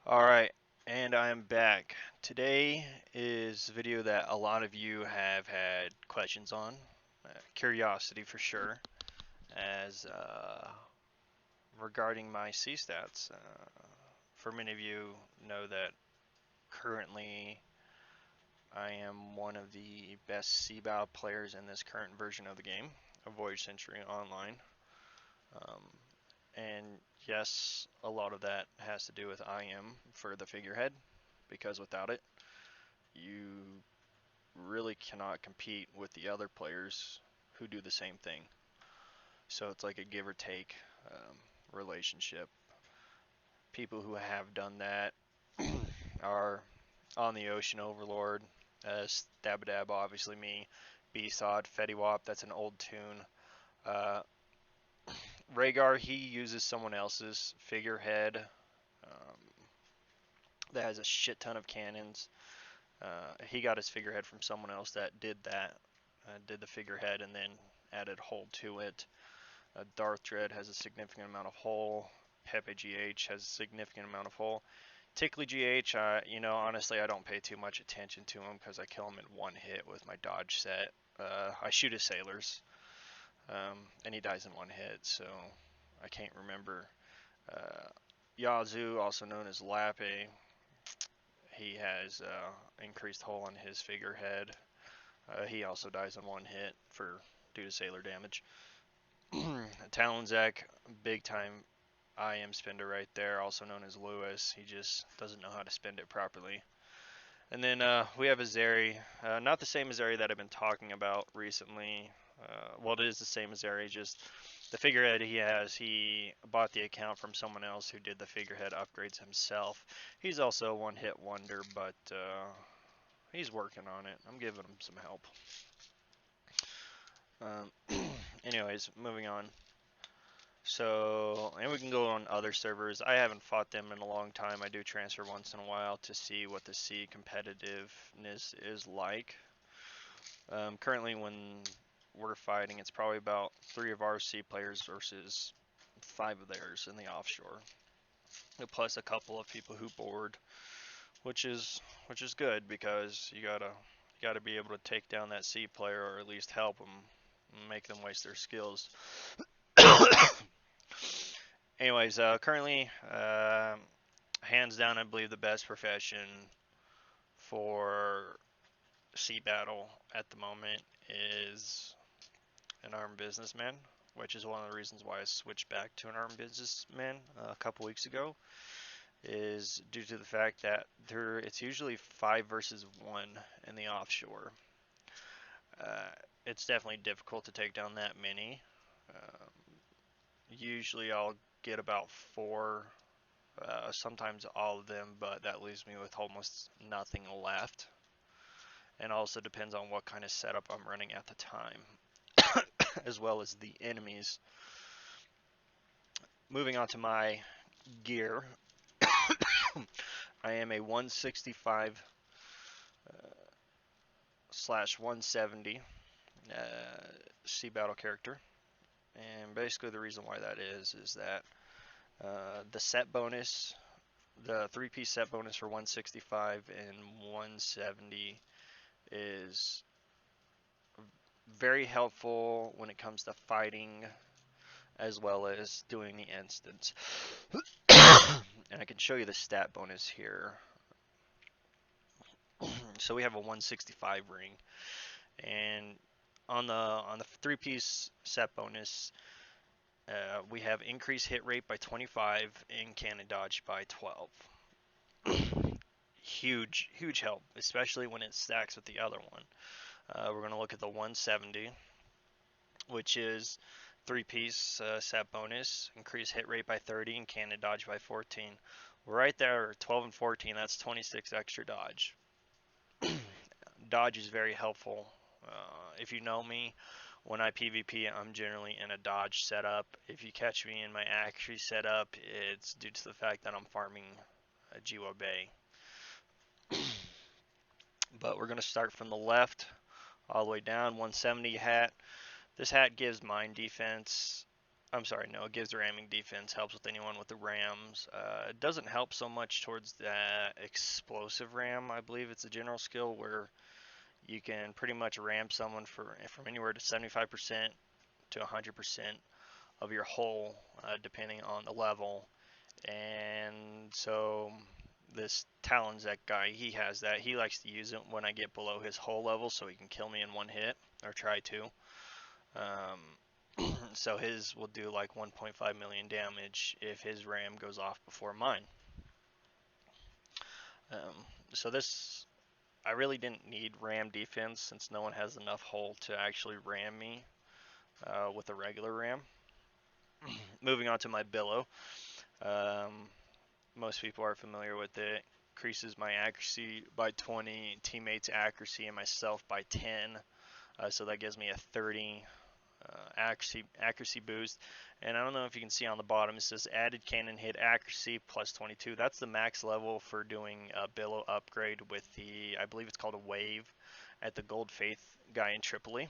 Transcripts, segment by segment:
Alright, and I am back. Today is a video that a lot of you have had questions on. Curiosity for sure, as regarding my C stats. For many of you know that currently I am one of the best C-Bow players in this current version of the game, of Voyage Century Online. Um, and yes, a lot of that has to do with I am for the figurehead, because without it, you really cannot compete with the other players who do the same thing. So it's like a give or take relationship. People who have done that are On the Ocean Overlord, sdabadabadoo, obviously me, B-Sod, Fetty Wap, that's an old tune. Uh, Rhaegar, he uses someone else's figurehead that has a shit ton of cannons. He got his figurehead from someone else that did that, did the figurehead and then added hull to it. Darth Dread has a significant amount of hull. Pepe GH has a significant amount of hull. Tickly GH, honestly, I don't pay too much attention to him because I kill him in one hit with my dodge set. I shoot his sailors, and he dies in one hit, so I can't remember. Yazoo, also known as Lappe, he has increased hull on his figurehead. He also dies in one hit due to sailor damage. Talonzek, big time I am spender right there, also known as Lewis. He just doesn't know how to spend it properly. And then we have Azeri, not the same Azeri that I've been talking about recently. Well, it is the same Azeri, just the figurehead he bought the account from someone else who did the figurehead upgrades himself. He's also a one-hit wonder, but he's working on it. I'm giving him some help. Anyways, moving on. So, and we can go on other servers. I haven't fought them in a long time. I do transfer once in a while to see what the C competitiveness is like. Currently, when we're fighting, it's probably about 3 of our C players versus 5 of theirs in the offshore. Plus a couple of people who board, which is good because you gotta be able to take down that C player or at least help them, make them waste their skills. Anyways, currently, hands down, I believe the best profession for sea battle at the moment is an armed businessman, which is one of the reasons why I switched back to an armed businessman a couple weeks ago. Is due to the fact that it's usually 5 versus 1 in the offshore. Uh, it's definitely difficult to take down that many. Um, Usually, I'll get about 4, sometimes all of them, but that leaves me with almost nothing left. And also depends on what kind of setup I'm running at the time, as well as the enemies. Moving on to my gear, I am a 165 slash 170 sea battle character, and basically the reason why that is that the set bonus, the 3-piece set bonus for 165 and 170 is very helpful when it comes to fighting as well as doing the instance. And I can show you the stat bonus here. So we have a 165 ring, and on the 3-piece set bonus, we have increased hit rate by 25 and cannon dodge by 12. Huge help, especially when it stacks with the other one. We're going to look at the 170, which is 3-piece set bonus, increase hit rate by 30 and cannon dodge by 14. Right there, 12 and 14, that's 26 extra dodge. Dodge is very helpful. If you know me, when I PvP, I'm generally in a dodge setup. If you catch me in my accuracy setup, it's due to the fact that I'm farming Jiwa Bay. But we're going to start from the left all the way down. 170 hat. This hat gives mine defense. I'm sorry, no, it gives ramming defense, helps with anyone with the rams. It doesn't help so much towards that explosive ram. I believe it's a general skill where you can pretty much ram someone from anywhere to 75% to 100% of your hull, depending on the level. And so this Talonzek guy, he has that. He likes to use it when I get below his hull level so he can kill me in one hit, or try to. So his will do like 1.5 million damage if his ram goes off before mine. So this, I really didn't need ram defense since no one has enough hull to actually ram me with a regular ram. Moving on to my billow. Most people are familiar with it. Increases my accuracy by 20, teammates' accuracy, and myself by 10. So that gives me a 30 accuracy boost. And I don't know if you can see on the bottom, it says added cannon hit accuracy plus 22. That's the max level for doing a billow upgrade with the, I believe it's called a wave, at the Gold Faith guy in Tripoli.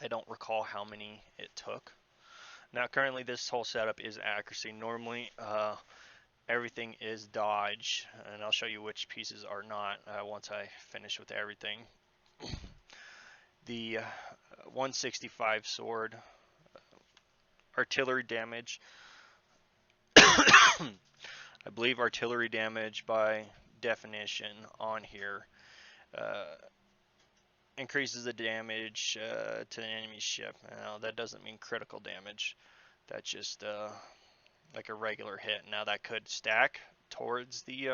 I don't recall how many it took. Now currently this whole setup is accuracy. Normally everything is dodge, and I'll show you which pieces are not once I finish with everything. The 165 sword, artillery damage. I believe artillery damage by definition on here increases the damage to an enemy ship. Now that doesn't mean critical damage. That's just like a regular hit. Now that could stack towards the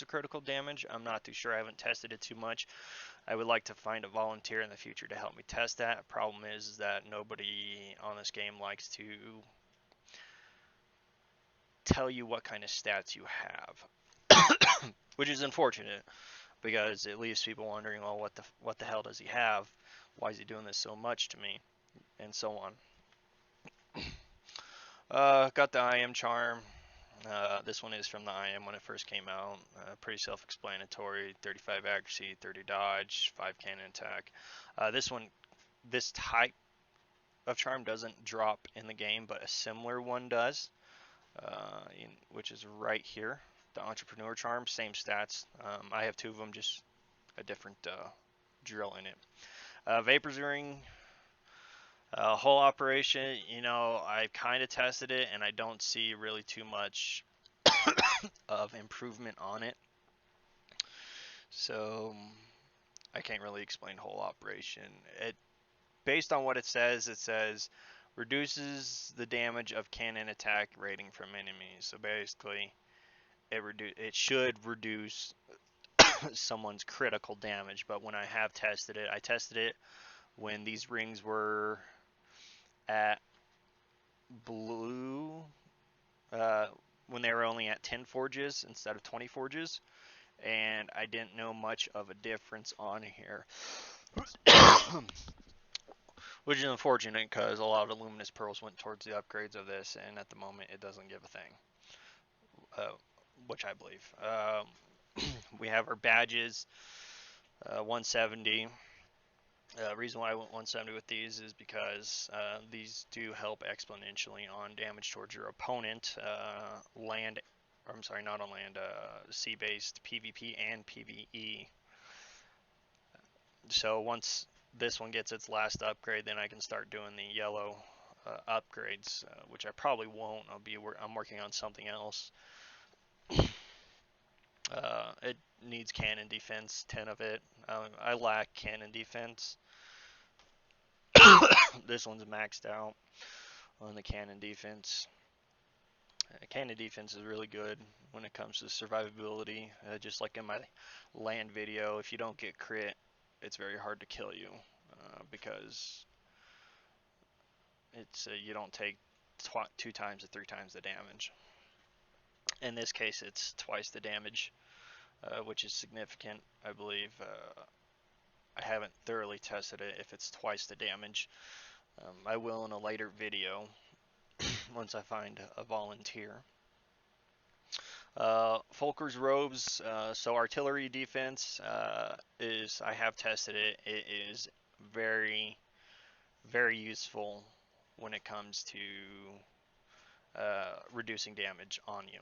critical damage. I'm not too sure. I haven't tested it too much. I would like to find a volunteer in the future to help me test that. Problem is that nobody on this game likes to tell you what kind of stats you have, which is unfortunate because it leaves people wondering, well, what the hell does he have? Why is he doing this so much to me? And so on. Got the IM charm. This one is from the IM when it first came out. Pretty self-explanatory. 35 accuracy, 30 dodge, 5 cannon attack. This type of charm doesn't drop in the game, but a similar one does, which is right here. The entrepreneur charm, same stats. I have two of them, just a different drill in it. Vapor's ring. Whole operation, I kind of tested it and I don't see really too much of improvement on it. So I can't really explain whole operation. Based on what it says reduces the damage of cannon attack rating from enemies. So basically it should reduce someone's critical damage, but when I have tested it, I tested it when these rings were at blue, when they were only at 10 forges instead of 20 forges, and I didn't know much of a difference on here. Which is unfortunate because a lot of the luminous pearls went towards the upgrades of this, and at the moment it doesn't give a thing, which I believe. We have our badges, 170. Reason why I went 170 with these is because these do help exponentially on damage towards your opponent, not on land, sea-based PvP and PvE. So once this one gets its last upgrade, then I can start doing the yellow upgrades, which I probably won't. I'm working on something else. It needs cannon defense, 10 of it. I lack cannon defense. This one's maxed out on the cannon defense. Cannon defense is really good when it comes to survivability. Just like in my land video, if you don't get crit, it's very hard to kill you because you don't take 2 times to 3 times the damage. In this case, it's twice the damage, which is significant, I believe. I haven't thoroughly tested it if it's twice the damage. I will in a later video once I find a volunteer. Folker's robes, so artillery defense I have tested it. It is very, very useful when it comes to reducing damage on you.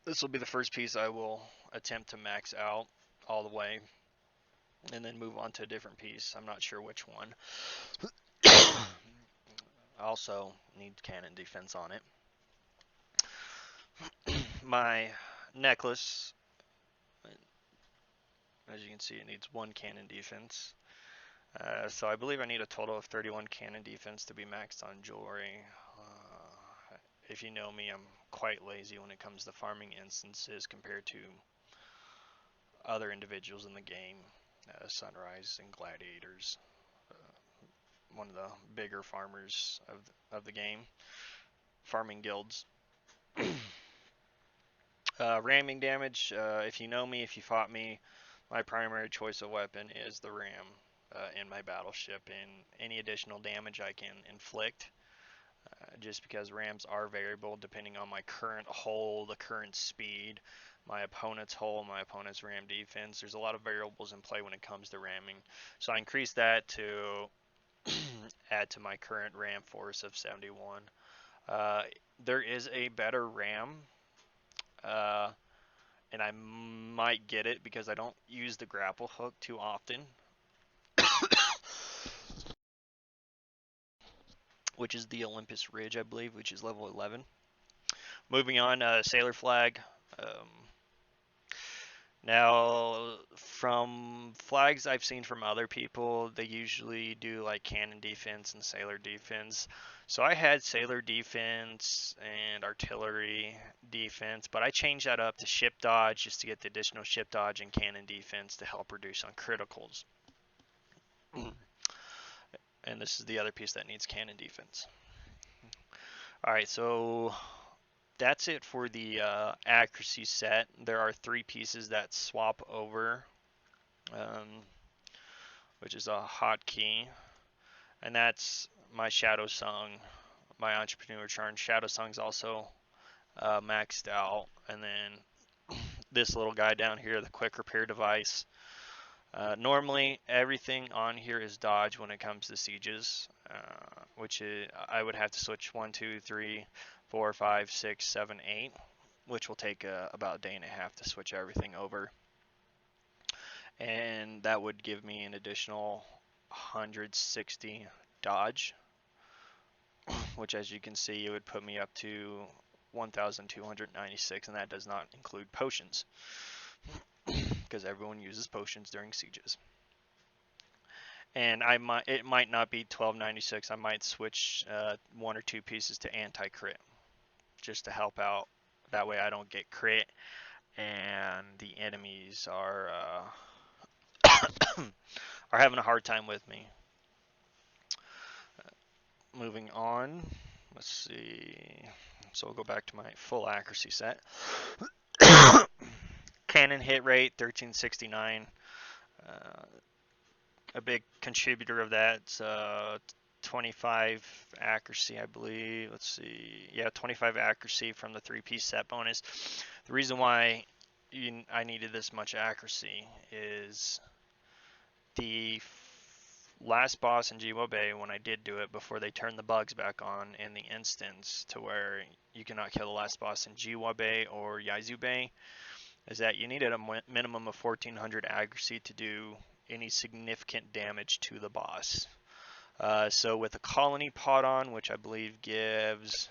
This will be the first piece I will attempt to max out all the way, and then move on to a different piece. I'm not sure which one. Also need cannon defense on it. My necklace, as you can see, it needs 1 cannon defense. So I believe I need a total of 31 cannon defense to be maxed on jewelry. If you know me, I'm quite lazy when it comes to farming instances compared to other individuals in the game, Sunrise and Gladiators, one of the bigger farmers of the game, farming guilds. Ramming damage, if you know me, if you fought me, my primary choice of weapon is the ram in my battleship, and any additional damage I can inflict, just because rams are variable depending on my current hull, the current speed, my opponent's hull, my opponent's ram defense. There's a lot of variables in play when it comes to ramming. So I increased that to add to my current ram force of 71. There is a better ram, and I might get it because I don't use the grapple hook too often, which is the Olympus Ridge, I believe, which is level 11. Moving on, Sailor Flag. Now, from flags I've seen from other people, they usually do like cannon defense and sailor defense. So I had sailor defense and artillery defense, but I changed that up to ship dodge just to get the additional ship dodge and cannon defense to help reduce on criticals. And this is the other piece that needs cannon defense. Alright, so that's it for the accuracy set. There are 3 pieces that swap over, which is a hotkey, and that's my Shadow Song, my Entrepreneur Charm. Shadow Song's also maxed out, and then this little guy down here, the Quick Repair Device. Normally, everything on here is dodge when it comes to sieges, which is, I would have to switch 1, 2, 3, 4, 5, 6, 7, 8, which will take about a day and a half to switch everything over. And that would give me an additional 160 dodge, which, as you can see, it would put me up to 1,296, and that does not include potions, because everyone uses potions during sieges. And it might not be 1296. I might switch 1 or 2 pieces to anti-crit, just to help out. That way I don't get crit, and the enemies are are having a hard time with me. Moving on, let's see. So we'll go back to my full accuracy set. Cannon hit rate 1369. A big contributor of that's 25 accuracy, I believe. Let's see. Yeah, 25 accuracy from the 3-piece set bonus. The reason why I needed this much accuracy is the last boss in Jiwa Bay, when I did do it before they turned the bugs back on in the instance to where you cannot kill the last boss in Jiwa Bay or Yaizu Bay, is that you needed a minimum of 1400 accuracy to do any significant damage to the boss. So with a colony pot on, which I believe gives,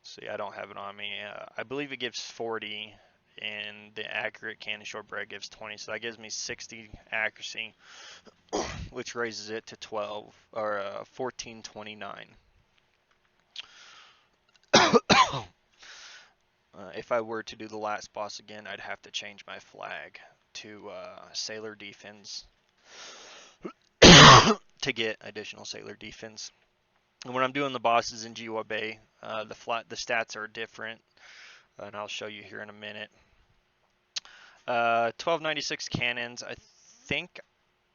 see, I don't have it on me, I believe it gives 40, and the accurate cannon shortbread gives 20, so that gives me 60 accuracy, which raises it to 1429. If I were to do the last boss again, I'd have to change my flag to Sailor Defense to get additional Sailor Defense. And when I'm doing the bosses in Jiwa Bay, the stats are different, and I'll show you here in a minute. 1296 cannons, I think,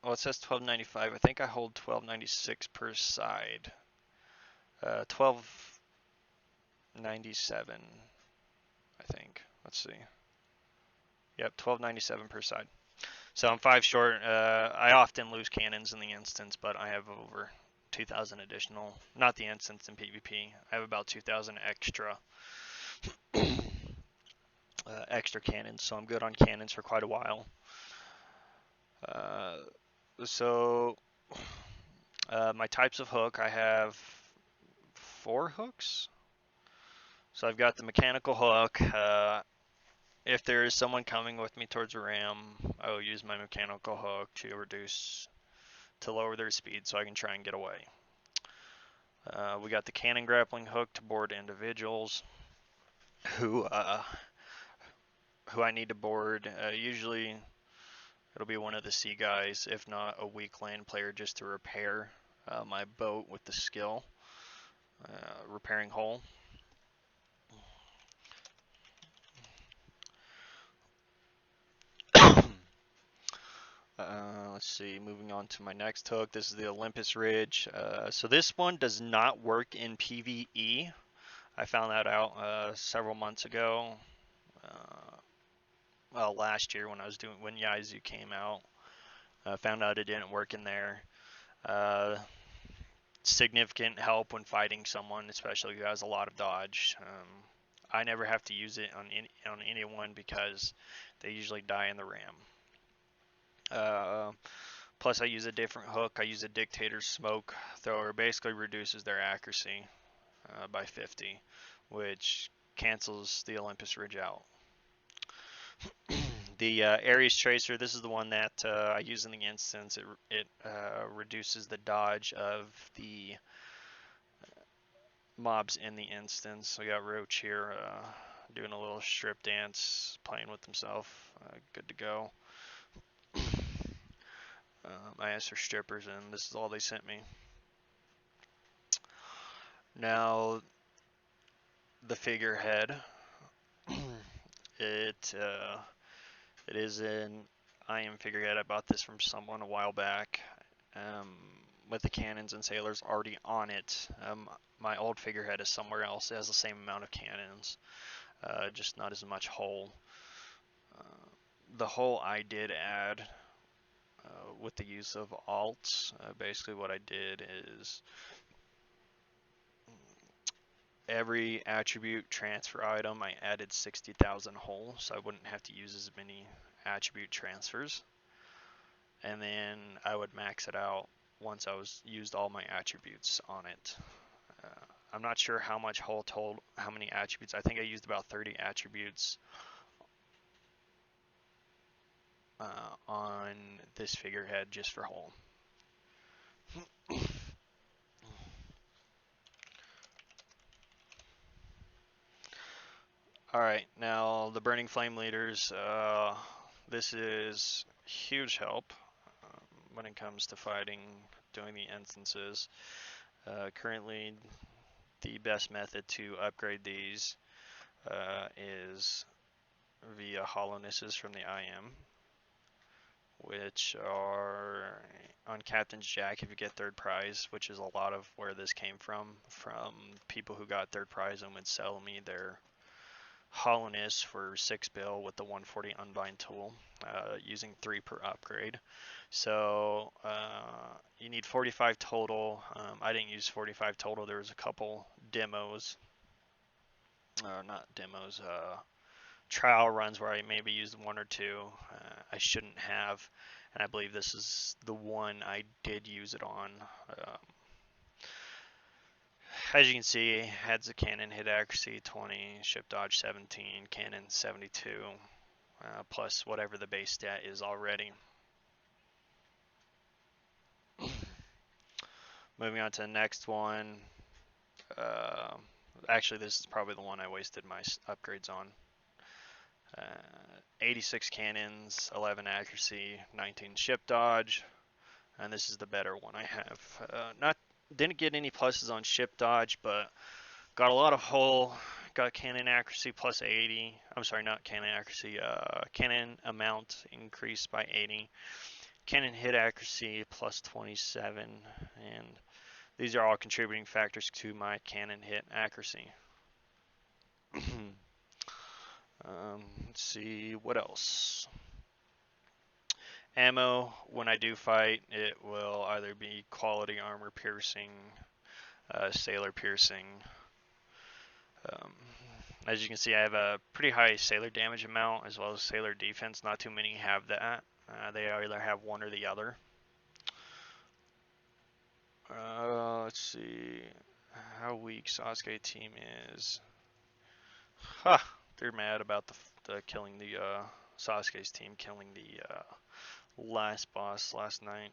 well, it says 1295. I think I hold 1296 per side. 1297, I think. Let's see. Yep, 1297 per side. So I'm 5 short. I often lose cannons in the instance, but I have over 2,000 additional, not the instance in PvP. I have about 2,000 extra extra cannons, so I'm good on cannons for quite a while. So my types of hook, I have 4 hooks. So I've got the mechanical hook. If there is someone coming with me towards a ram, I will use my mechanical hook to lower their speed so I can try and get away. We got the cannon grappling hook to board individuals who I need to board. Usually it'll be one of the sea guys, if not a weak land player, just to repair my boat with the skill. Repairing hull. Let's see, moving on to my next hook. This is the Olympus Ridge. So this one does not work in PvE. I found that out several months ago. Well, last year when Yaizu came out. Found out it didn't work in there. Significant help when fighting someone, especially who has a lot of dodge. I never have to use it on anyone because they usually die in the ram. Plus, I use a different hook. I use a Dictator Smoke Thrower. Basically reduces their accuracy by 50, which cancels the Olympus Ridge out. The Ares Tracer, this is the one that I use in the instance. It reduces the dodge of the mobs in the instance. We got Roach here doing a little strip dance, playing with himself. Good to go. I asked for strippers, and this is all they sent me. Now, the figurehead. It is an IM figurehead. I bought this from someone a while back. With the cannons and sailors already on it. My old figurehead is somewhere else. It has the same amount of cannons, just not as much hull. The hull I did add with the use of alts. Basically what I did is every attribute transfer item I added 60,000 hull, so I wouldn't have to use as many attribute transfers. And then I would max it out once I used all my attributes on it. I'm not sure how much hull told, how many attributes. I think I used about 30 attributes on this figurehead just for hull. Alright, now the Burning Flame Leaders. This is huge help when it comes to fighting, doing the instances. Currently, the best method to upgrade these is via Hollownesses from the IM, which are on Captain's Jack if you get third prize, which is a lot of where this came from people who got third prize and would sell me their Hollowness for 6 bill with the 140 Unbind tool, using 3 per upgrade. So you need 45 total. I didn't use 45 total. There was a couple demos, not demos, trial runs where I maybe used 1 or 2. I shouldn't have, and I believe this is the one I did use it on. As you can see, heads of cannon, hit accuracy 20, ship dodge 17, cannon 72, plus whatever the base stat is already. Moving on to the next one. Actually, this is probably the one I wasted my upgrades on. 86 cannons, 11 accuracy, 19 ship dodge, and this is the better one I have. Didn't get any pluses on ship dodge, but got a lot of hull. Got cannon accuracy plus 80. I'm sorry, not cannon accuracy. Cannon amount increased by 80. Cannon hit accuracy plus 27, and these are all contributing factors to my cannon hit accuracy. Let's see what else. Ammo, when I do fight, it will either be quality armor piercing, sailor piercing. Um, as you can see, I have a pretty high sailor damage amount as well as sailor defense. Not too many have that. They either have one or the other. Let's see how weak Sasuke team is. Ha! They're mad about the killing the Sasuke's team killing the last boss last night.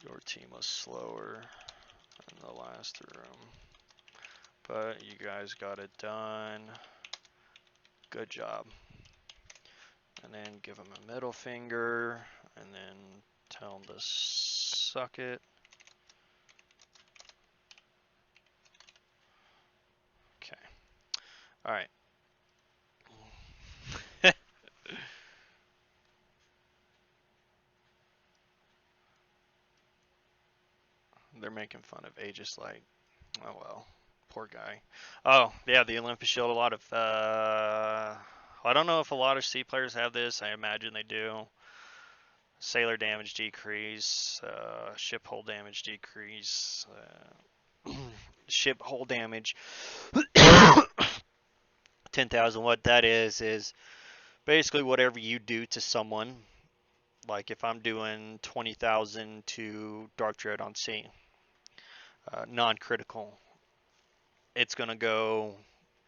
Your team was slower in the last room, but you guys got it done. Good job. And then give him a middle finger, and then tell him to suck it. Okay. All right. They're making fun of Aegis Light. Oh well, poor guy. Oh yeah, the Olympus Shield. A lot of I don't know if a lot of C players have this. I imagine they do. Sailor damage decrease, ship hull damage decrease, ship hull damage 10,000. What that is basically whatever you do to someone. Like if I'm doing 20,000 to Dark Dread on C, non-critical, it's gonna go.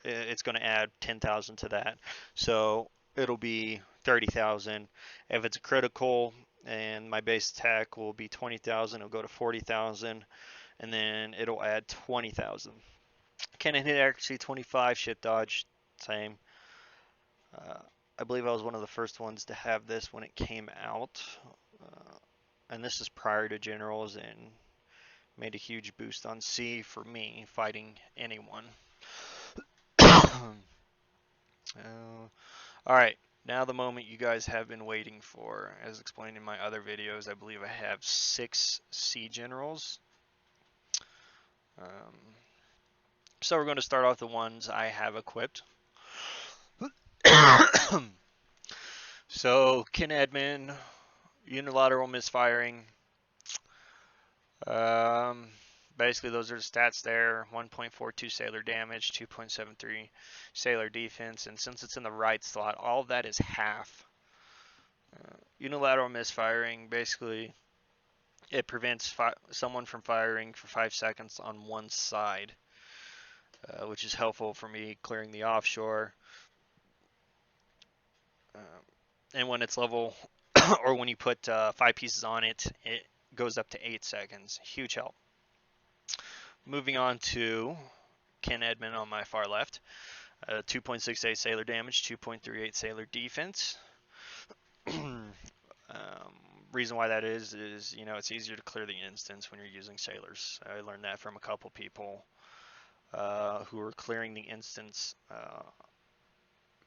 It's gonna add 10,000 to that, so it'll be 30,000. If it's a critical, and my base attack will be 20,000, it'll go to 40,000, and then it'll add 20,000. Cannon hit accuracy 25, ship dodge same. Uh, I believe I was one of the first ones to have this when it came out, and this is prior to generals and made a huge boost on C for me fighting anyone. Alright, now the moment you guys have been waiting for. As explained in my other videos, I believe I have 6 C generals. So we're going to start off the ones I have equipped. So, Kin Admin, unilateral misfiring. Basically, those are the stats there. 1.42 sailor damage, 2.73 sailor defense, and since it's in the right slot, all of that is half. Unilateral misfiring, basically, it prevents someone from firing for 5 seconds on one side, which is helpful for me clearing the offshore. And when it's level, or when you put 5 pieces on it, it goes up to 8 seconds. Huge help. Moving on to Ken Edmund on my far left. 2.68 sailor damage, 2.38 sailor defense. Reason why that is it's easier to clear the instance when you're using sailors. I learned that from a couple people who were clearing the instance,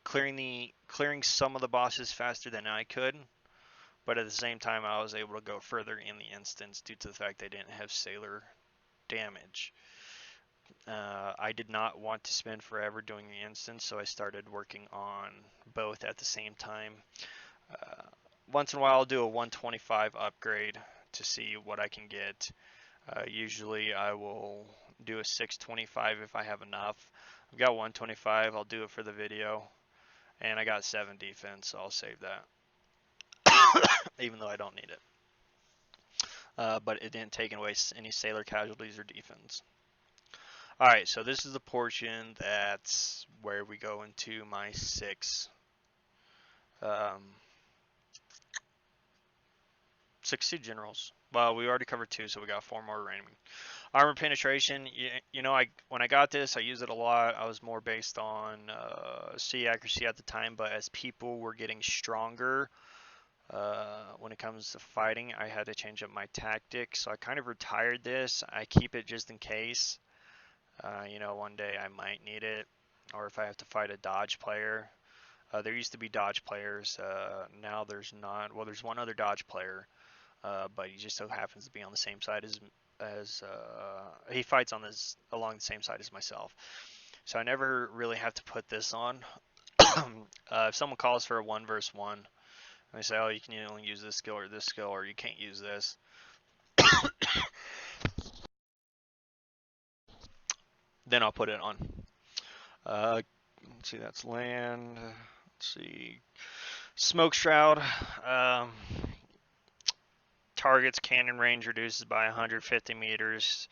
clearing some of the bosses faster than I could, but at the same time I was able to go further in the instance due to the fact they didn't have sailor damage. I did not want to spend forever doing the instance, so I started working on both at the same time. Once in a while I'll do a 125 upgrade to see what I can get. Usually I will do a 625 if I have enough. I've got 125, I'll do it for the video. And I got 7 defense, so I'll save that. Even though I don't need it. But it didn't take away any sailor casualties or defense. Alright, so this is the portion that's where we go into my 6 6 generals. Well, we already covered 2, so we got 4 more remaining. Armor penetration, when I got this, I used it a lot. I was more based on C accuracy at the time, but as people were getting stronger when it comes to fighting, I had to change up my tactics. So I kind of retired this. I keep it just in case. One day I might need it, or if I have to fight a dodge player. There used to be dodge players. Now there's not. Well, there's one other dodge player, but he just so happens to be on the same side as he fights on along the same side as myself. So I never really have to put this on. If someone calls for a 1 versus 1, They say, oh, you can only use this skill, or you can't use this. Then I'll put it on. Let's see, that's land. Let's see, smoke shroud. Target's cannon range reduces by 150 meters.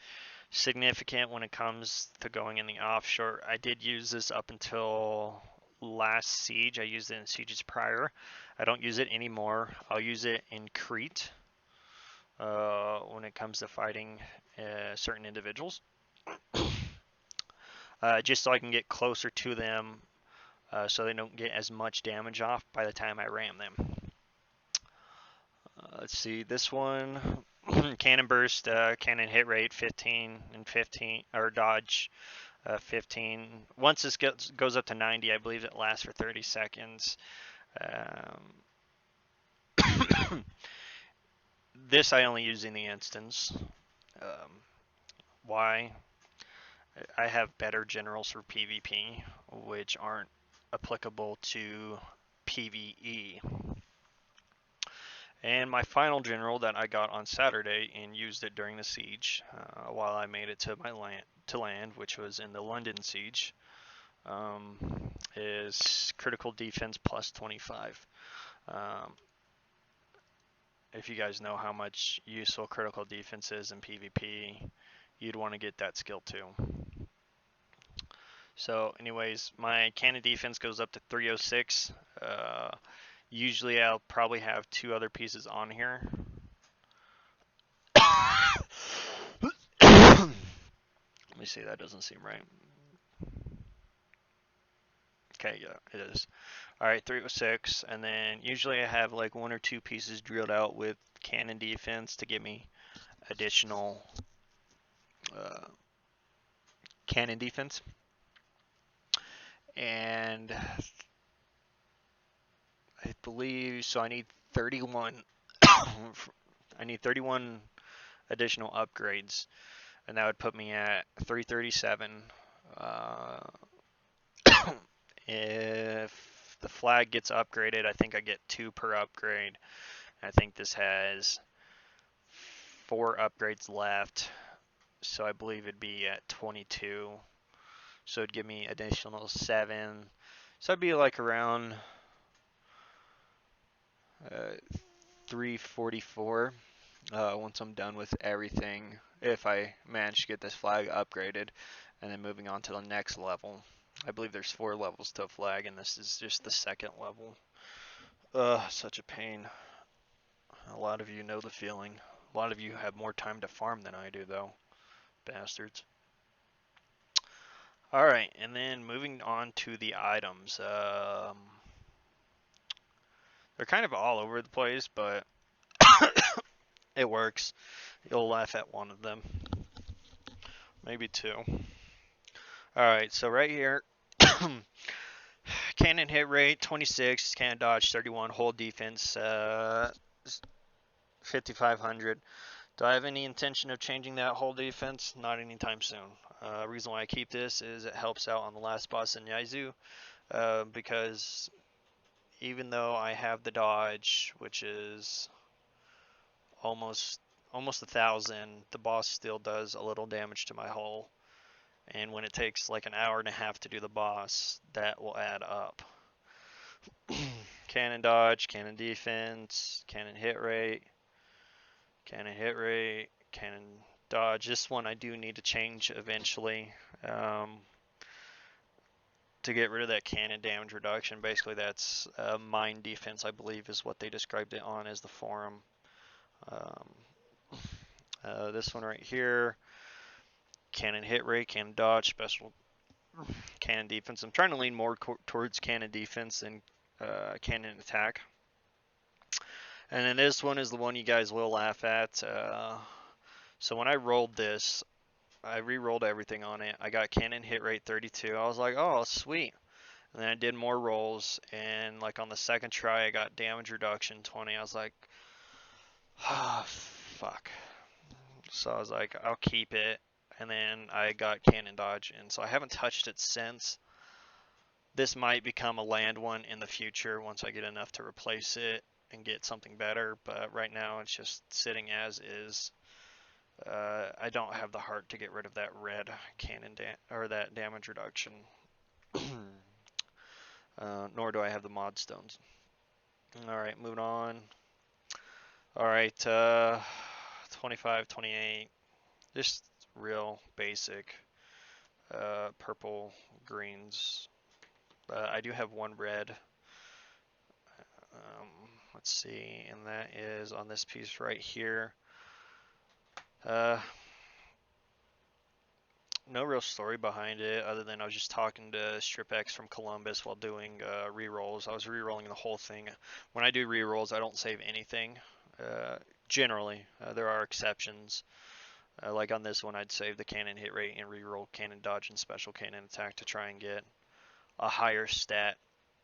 Significant when it comes to going in the offshore. I did use this up until last siege. I used it in sieges prior. I don't use it anymore. I'll use it in Crete when it comes to fighting certain individuals. Just so I can get closer to them so they don't get as much damage off by the time I ram them. Let's see, this one, cannon burst, cannon hit rate 15 and 15, or dodge 15. Once this goes up to 90, I believe it lasts for 30 seconds. This I only use in the instance. Why? I have better generals for PvP, which aren't applicable to PvE. And my final general that I got on Saturday and used it during the siege while I made it to my land, which was in the London siege, is critical defense plus 25. If you guys know how much useful critical defense is in PvP, you'd want to get that skill too. So anyways, my cannon defense goes up to 306. Usually I'll probably have 2 other pieces on here. Let me see, that doesn't seem right. Okay, yeah, it is. Alright, 306, and then usually I have like 1 or 2 pieces drilled out with cannon defense to give me additional cannon defense. And I believe, so I need 31, I need 31 additional upgrades, and that would put me at 337. If the flag gets upgraded, I think I get 2 per upgrade. I think this has 4 upgrades left, so I believe it'd be at 22. So it'd give me additional 7. So I'd be like around 344 once I'm done with everything, if I manage to get this flag upgraded, and then moving on to the next level. I believe there's 4 levels to a flag, and this is just the 2nd level. Such a pain. A lot of you know the feeling. A lot of you have more time to farm than I do, though. Bastards. Alright, and then moving on to the items. They're kind of all over the place, but it works. You'll laugh at one of them. Maybe 2. Alright, so right here, cannon hit rate 26, cannon dodge 31, hold defense 5500. Do I have any intention of changing that hold defense? Not anytime soon. Reason why I keep this is it helps out on the last boss in Yaizu, because even though I have the dodge, which is almost 1,000, the boss still does a little damage to my hull. And when it takes like an hour and a half to do the boss, that will add up. Cannon dodge, cannon defense, cannon hit rate, cannon hit rate, cannon dodge. This one I do need to change eventually to get rid of that cannon damage reduction. Basically that's mine defense, I believe is what they described it on as the forum. This one right here, cannon hit rate, cannon dodge, special cannon defense. I'm trying to lean more towards cannon defense than cannon attack. And then this one is the one you guys will laugh at. So when I rolled this, I re-rolled everything on it. I got cannon hit rate 32. I was like, oh, sweet. And then I did more rolls, and like on the 2nd try, I got damage reduction 20. I was like, ah, fuck. So I was like, I'll keep it. And then I got cannon dodge, and so I haven't touched it since. This might become a land one in the future once I get enough to replace it. and get something better, but right now it's just sitting as is. I don't have the heart to get rid of that red cannon or that damage reduction. Nor do I have the mod stones. Alright, moving on. Alright, 25, 28. Just real basic purple, greens. I do have one red. Let's see, and that is on this piece right here. No real story behind it other than I was just talking to Strip X from Columbus while doing re-rolls. I was re-rolling the whole thing. When I do re-rolls, I don't save anything. Generally, there are exceptions. Like on this one, I'd save the cannon hit rate and re-roll cannon dodge and special cannon attack to try and get a higher stat,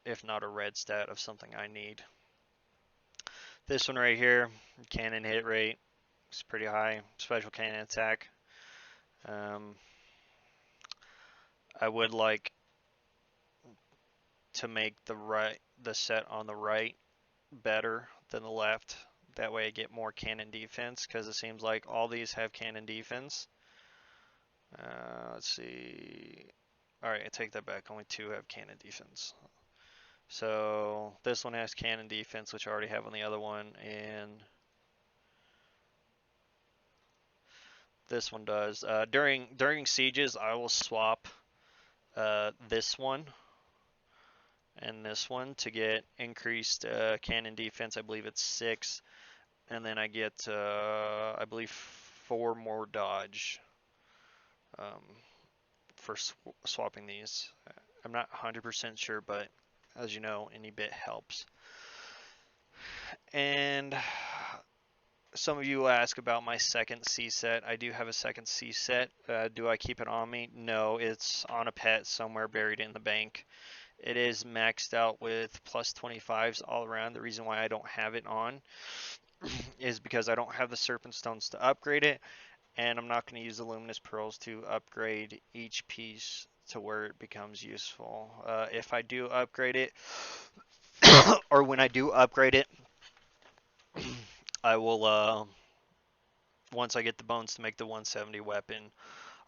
if not a red stat, of something I need. This one right here, cannon hit rate, is pretty high. Special cannon attack. I would like to make the set on the right better than the left. That way I get more cannon defense, because it seems like all these have cannon defense. Let's see. Alright, I take that back. Only 2 have cannon defense. So this one has cannon defense, which I already have on the other one, and this one does. During sieges, I will swap this one and this one to get increased cannon defense. I believe it's 6, and then I get I believe 4 more dodge for swapping these. I'm not 100% sure, but as you know, any bit helps. And some of you will ask about my second C set. I do have a second C set. Do I keep it on me? No, it's on a pet somewhere buried in the bank. It is maxed out with plus 25s all around. The reason why I don't have it on is because I don't have the Serpent Stones to upgrade it, and I'm not going to use the Luminous Pearls to upgrade each piece to where it becomes useful. If I do upgrade it, or when I do upgrade it, I will, once I get the bones to make the 170 weapon,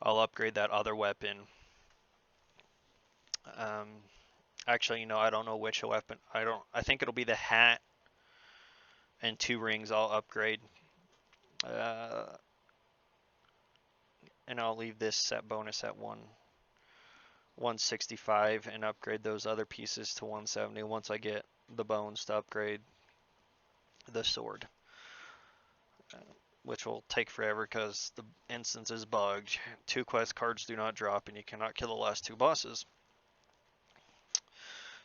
I'll upgrade that other weapon. Actually, I don't know which weapon. I think it'll be the hat and 2 rings I'll upgrade. And I'll leave this set bonus at 165 and upgrade those other pieces to 170 once I get the bones to upgrade the sword. Which will take forever because the instance is bugged. 2 quest cards do not drop and you cannot kill the last 2 bosses.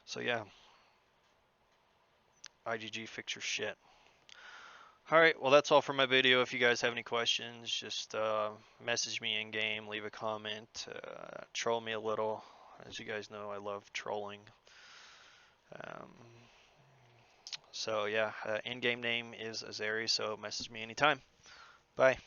So yeah. IGG, fix your shit. Alright, well that's all for my video. If you guys have any questions, just message me in game, leave a comment, troll me a little. As you guys know, I love trolling. So yeah, in-game name is Azeri, so message me anytime. Bye.